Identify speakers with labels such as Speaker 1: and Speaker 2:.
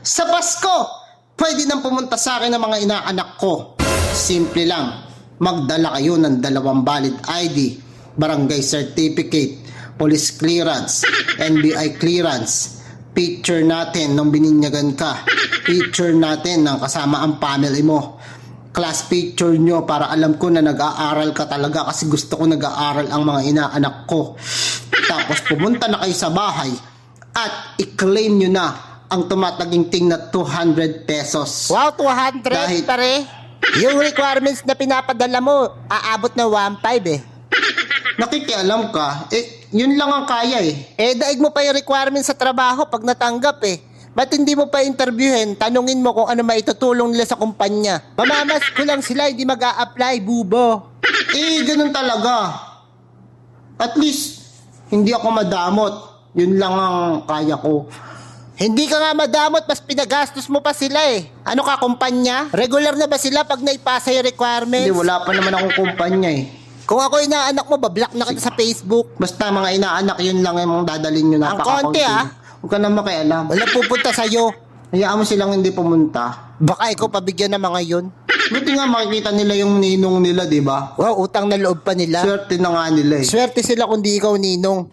Speaker 1: Sa Pasko, pwede nang pumunta sa akin ng mga inaanak ko. Simple lang, magdala kayo ng 2 valid ID, barangay certificate, police clearance, NBI clearance, picture natin nung bininyagan ka, picture natin ng kasama ang family mo, class picture nyo para alam ko na nag-aaral ka talaga kasi gusto ko nag-aaral ang mga inaanak ko. Tapos pumunta na kayo sa bahay at i-claim nyo na ang tumataginting na 200 pesos.
Speaker 2: Wow, 200
Speaker 1: Dahil-
Speaker 2: pare. Yung requirements na pinapadala mo, aabot na 1.5 eh.
Speaker 1: Nakikialam ka, yun lang ang kaya eh.
Speaker 2: Eh, daig mo pa yung requirements sa trabaho pag natanggap eh. Ba't hindi mo pa interviewin? Tanungin mo kung ano maitutulong nila sa kumpanya. Mamamas ko lang sila, hindi mag-a-apply, bubo.
Speaker 1: Ganun talaga. At least, hindi ako madamot. Yun lang ang kaya ko.
Speaker 2: Hindi ka nga madamot, mas pinagastos mo pa sila eh. Ano ka, kumpanya? Regular na ba sila pag naipasa yung requirements?
Speaker 1: Hindi, wala pa naman akong kumpanya eh.
Speaker 2: Kung ako inaanak mo, bablock na kita sa Facebook.
Speaker 1: Basta mga inaanak, yun lang yung dadalhin nyo.
Speaker 2: Ang konti,
Speaker 1: Huwag ka na makialam.
Speaker 2: Wala pupunta sa'yo.
Speaker 1: Hayaan mo silang hindi pumunta.
Speaker 2: Baka ikaw pabigyan ng mga yun.
Speaker 1: Buti nga makikita nila yung ninong nila, di ba?
Speaker 2: Wow, utang na loob pa nila.
Speaker 1: Swerte na nga nila eh.
Speaker 2: Swerte sila kung di ikaw ninong.